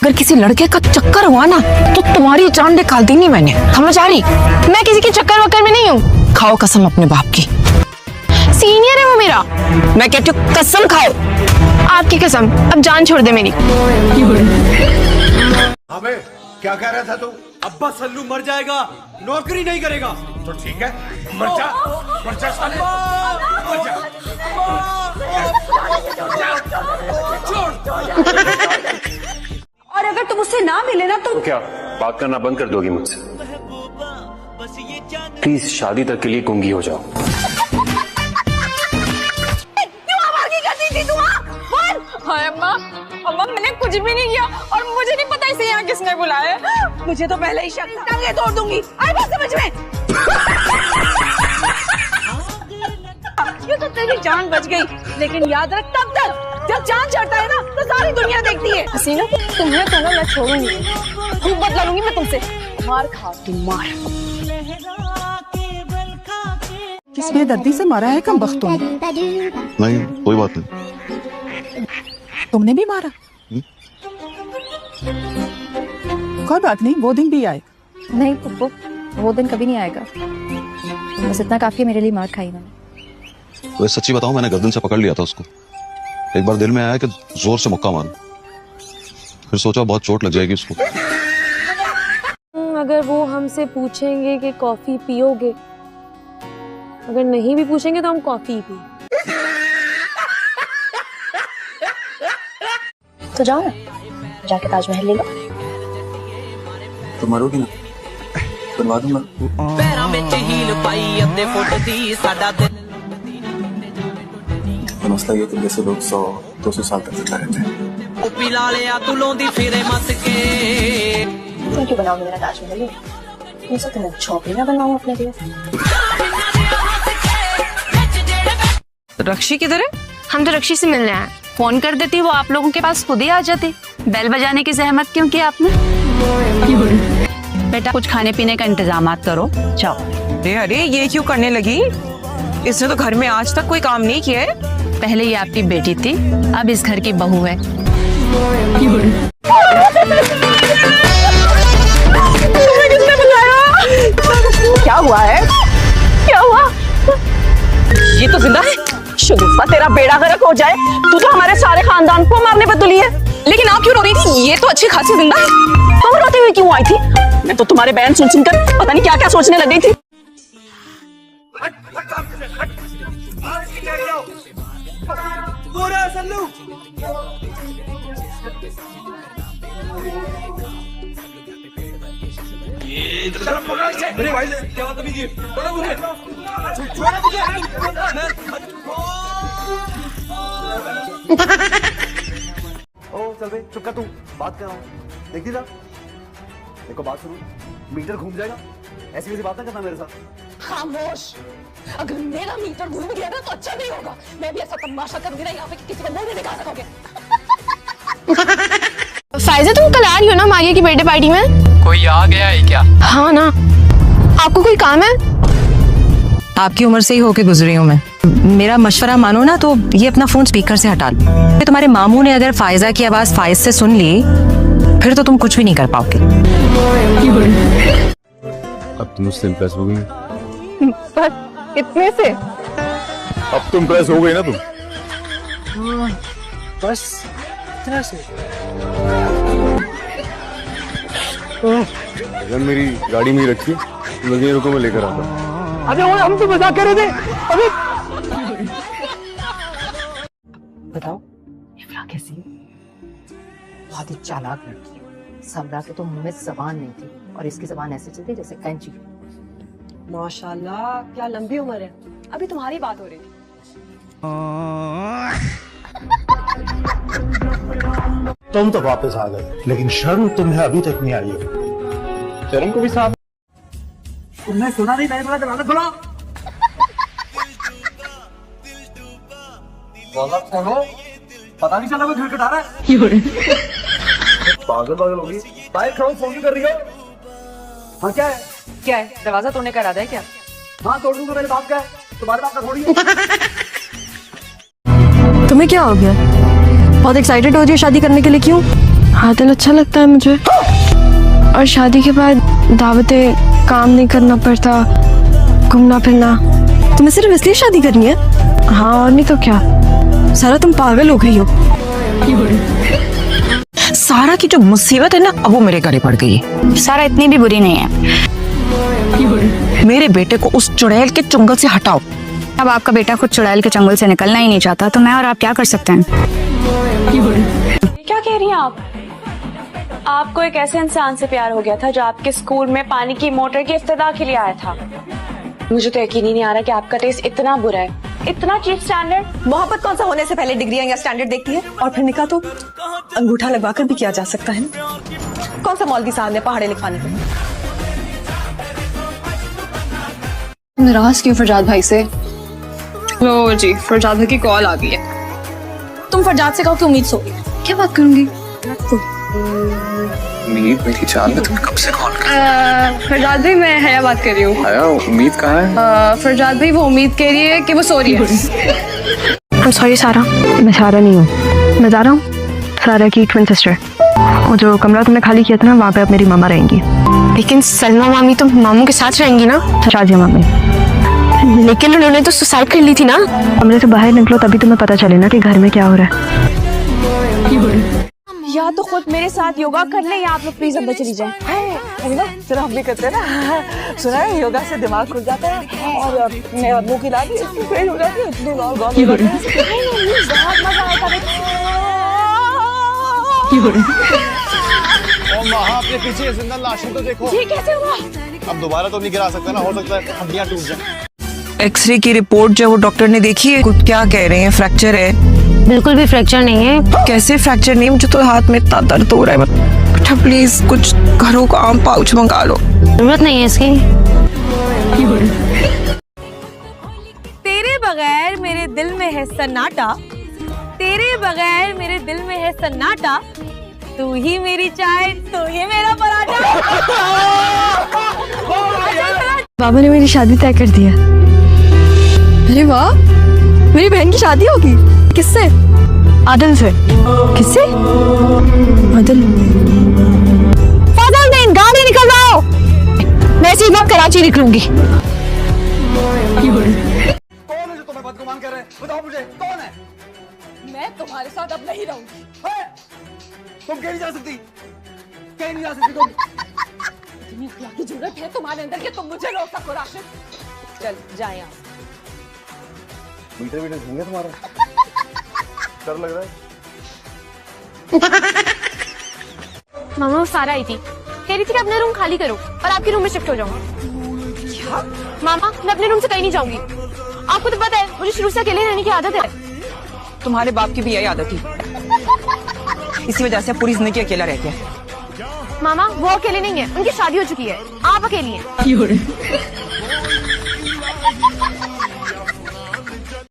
अगर किसी लड़के का चक्कर हुआ ना तो तुम्हारी जान निकाल देंगी मैंने, समझ आ रही? मैं किसी के चक्कर वक्कर में नहीं हूँ। खाओ कसम अपने बाप की। सीनियर है वो मेरा। मैं कहती हूँ कसम खाओ। आपकी कसम, अब जान छोड़ दे मेरी। अबे क्या कह रहा था तू? अब्बा सल्लू मर जाएगा, नौकरी नहीं करेगा। तो ठीक है, मर जा साले, मर जा। और अगर तुम उससे ना मिले ना तो क्या बात करना बंद कर दोगी मुझसे? प्लीज शादी तक के लिए गुंगी हो जाओ। हाय अम्मा, अम्मा मैंने कुछ भी नहीं किया और मुझे नहीं पता इसे यहाँ किसने बुलाया। मुझे तो पहले ही शक था। टांगे तोड़ दूंगी, आई बात समझ में। ये तो तेरी जान बच गई, लेकिन याद रख तब तक जब जान चढ़ता है ना तो सारी दुनिया देखती है। हसीना, तुम्हें तो ना मैं छोड़ूंगी, खूब बदला लूंगी मैं तुमसे। मार खाओगी मार। किस बेदर्दी से मारा है कम बख्तों ने? नहीं कोई बात नहीं। तुमने भी मारा? कोई बात नहीं, वो दिन भी आए। नहीं पुप्पो, वो दिन कभी नहीं आएगा। बस इतना काफी है मेरे लिए मार खाई मैंने। तो सच्ची बताऊं, मैंने गर्दन से पकड़ लिया था उसको। एक बार दिल में आया कि जोर से मुक्का मारूं, फिर सोचा बहुत चोट लग जाएगी उसको। अगर वो हमसे पूछेंगे कि कॉफी पियोगे, अगर नहीं भी पूछेंगे तो हम कॉफी पी। तो जाओ ना, जाके ताजमहल ले लो। तो मरोगी ना, बनवा दूंगा। तो मसला ये तुम जैसे लोग 100-200 साल तक जिंदा रहते हैं। तुम क्यों बनाओगे मेरा ताजमहल? मुझे तो मैं झोपड़ी ना बनवाऊं अपने लिए। रक्षी किधर है? हम तो रक्षी से मिलने आए। फोन कर देती, वो आप लोगों के पास खुद ही आ जाती। बेल बजाने की जहमत क्यों की आपने? बेटा कुछ खाने पीने का इंतजाम करो, जाओ। अरे ये क्यों करने लगी? इसने तो घर में आज तक कोई काम नहीं किया है। पहले ये आपकी बेटी थी, अब इस घर की बहू है। किसने बुलाया? क्या हुआ है? क्या हुआ? ये तो जिंदा है। शरीफा, तेरा बेड़ा गर्क हो जाए, तू तो हमारे सारे खानदान को मारने पे तुली है। लेकिन आप क्यों रो रही थी? ये तो अच्छी खासी जिंदा है। तुम रोते हुए क्यों आई थी? मैं तो तुम्हारे बयान सुन सुनकर पता नहीं क्या क्या सोचने लग गई थी। पूरा सल्लू मेरे भाई से क्या बात की? बड़ा मुझे छोड़ा मुझे। ओ चल बे, चुप कर तू, बात कर रहा हूँ। देखती था, देखो बात सुनो, मीटर घूम जाएगा, ऐसी वैसी बात ना करना मेरे साथ। खामोश। अगर मेरा मीटर घूम गया ना तो अच्छा नहीं होगा। मैं भी ऐसा तमाशा करूंगी ना यहाँ पे कि किसी को मुंह नहीं दिखा सकोगे। फायजा, तुम कल आ रही हो ना मारिया की बर्थडे पार्टी में? कोई आ गया है क्या? हाँ ना। आपको कोई काम है? आपकी उम्र से ही होके गुजरी हूँ मैं। मेरा मशवरा मानो ना तो ये अपना फोन स्पीकर से हटा लो। तुम्हारे मामू ने अगर फायजा की आवाज फाइज से सुन ली, फिर तो तुम कुछ भी नहीं कर पाओगे। अब तुम मुझसे इम्प्रेस हो गई? बस इतने से? अब तुम इम्प्रेस हो गई ना तुम? बस इतना से। अगर मेरी गाड़ी में ही रखी, लगे रुको मैं लेकर आता हूँ। अरे वो हम तो मजाक कर रहे थे अभी। बताओ इफ्रा कैसी है? बहुत ही चालाक लड़की है। सबरा के तो मुंह में जबान नहीं थी और इसकी जबान ऐसे चलती जैसे कैंची। माशाल्लाह, क्या लंबी उम्र है। अभी तुम्हारी बात हो रही थी। तुम तो वापस आ गए, लेकिन शर्म तुम्हें अभी तक नहीं आई है। शर्म को भी साथ। तुमने सुना नहीं, मैंने बोला दरवाजा खोलो। पता नहीं चला वो घर कटा रहा है। पागल पागल होगी। बाइक खड़ो, फोन क्यों कर रही हो? हाँ क्या है? क्या है? दरवाजा तोड़ने का इरादा है क्या? हाँ तोड़ दूंगा, मेरे बाप का है, तुम्हारे बाप का थोड़ी है। तुम्हें क्या हो गया? बहुत एक्साइटेड हो रही हो शादी करने के लिए, क्यों? आदल अच्छा लगता है मुझे, और शादी के बाद दावतें, काम नहीं करना पड़ता, घूमना फिरना। तुम्हें सिर्फ इसलिए शादी करनी है? हाँ, और नहीं तो क्या। सारा तुम पागल हो गई हो। सारा की जो मुसीबत है ना, अब वो मेरे गले पड़ गई है। सारा इतनी भी बुरी नहीं है। मेरे बेटे को उस चुड़ैल के चंगुल से हटाओ। अब आपका बेटा खुद चुड़ैल के चंगुल से निकलना ही नहीं चाहता, तो मैं और आप क्या कर सकते हैं? क्या कह रही हैं आप? आपको एक ऐसे इंसान से प्यार हो गया था जो आपके स्कूल में पानी की मोटर की इफ्तिताह के लिए आया था। मुझे तो यकीन ही नहीं आ रहा कि आपका टेस्ट इतना बुरा है, इतना चीप स्टैंडर्ड। मोहब्बत कौन सा होने से पहले डिग्रियां या स्टैंडर्ड देखती है, और फिर निकाह तो अंगूठा लगवाकर भी किया जा सकता है ना। कौन सा मौलवी साहब ने पहाड़े लिखवाने को? नाराज क्यों फरजाद भाई से? लो जी, फरजाद भाई की कॉल आ गई है। तुम फरजाद से कहो कि उम्मीद सो गई। क्या बात करूंगी? उम्मीद मेरी जान में, तुमने कब से कॉल कर? फरजाद भाई, मैं हया बात कर रही हूँ। आया, उम्मीद कहाँ है? फरजाद भाई वो उम्मीद कह रही है कि वो सो रही है। I'm sorry सारा, मैं सारा नहीं हूँ, मैं जा रहा हूँ। सारा की ट्विन सिस्टर। वो जो कमरा तुमने खाली किया था ना, वहाँ पे अब मेरी मामा रहेंगी। लेकिन सलमा मामी तो मामू के साथ रहेंगी ना? शाजिया मामी। लेकिन उन्होंने तो सुसाइड कर ली थी ना। कमरे से बाहर निकलो तभी तुम्हें पता चले ना कि घर में क्या हो रहा है। या तो खुद मेरे साथ योगा कर ले, या आप लोग प्लीज अंदर चली जाएं। जरा हम भी करते हैं ना। सुना है योगा से दिमाग खुल जाता है, और मुंह की लाली फेल हो जाती है। बहुत मजा आता है। अपने पीछे जिंदा लाशें तो देखो। ये कैसे हुआ? अब दोबारा तो नहीं गिरा सकता ना, हो सकता है हड्डियां टूट जाएं। एक्सरे की रिपोर्ट जो वो डॉक्टर ने देखी है, कुछ क्या कह रहे हैं? फ्रैक्चर है? बिल्कुल भी फ्रैक्चर नहीं है। कैसे फ्रैक्चर नहीं? मुझे तो हाथ में इतना दर्द हो रहा है। बेटा प्लीज कुछ घरों का आम पाउच मंगा लो। जरूरत नहीं है इसकी। तेरे बगैर मेरे दिल में है सन्नाटा, तेरे बगैर मेरे दिल में है सन्नाटा। तू ही मेरी चाय, तू ही मेरा पराठा। बाबा ने मेरी शादी तय कर दी है। अरे वाह, मेरी बहन की शादी होगी। किससे? आदल से। किससे? आदल। फादर ने गाड़ी निकलवाओ। मैं सीधा कराची निकलूंगी। कौन है जो तुम्हें बदगुमान कर रहे हैं? बताओ मुझे, कौन है? मैं तुम्हारे साथ अब नहीं रहूंगी। तुम कहीं नहीं जा सकती, कहीं नहीं जा सकती तुम। इतनी अखलाक की जरूरत है तुम्हारे अंदर कि तुम मुझे रोक सको राशिद? चल जा यहाँ। मीटर घूम गया तुम्हारा। डर लग रहा है। मामा वो सारा आई थी, कह रही थी कि अपना रूम खाली करो और आपके रूम में शिफ्ट हो जाऊंगा। क्या? मामा मैं अपने रूम से कहीं नहीं जाऊंगी। आपको तो पता है मुझे शुरू से अकेले रहने की आदत है। तुम्हारे बाप की भी यही आदत थी, इसी वजह से पूरी जिंदगी अकेला रहते हैं। मामा वो अकेले नहीं है, उनकी शादी हो चुकी है, आप अकेली हैं।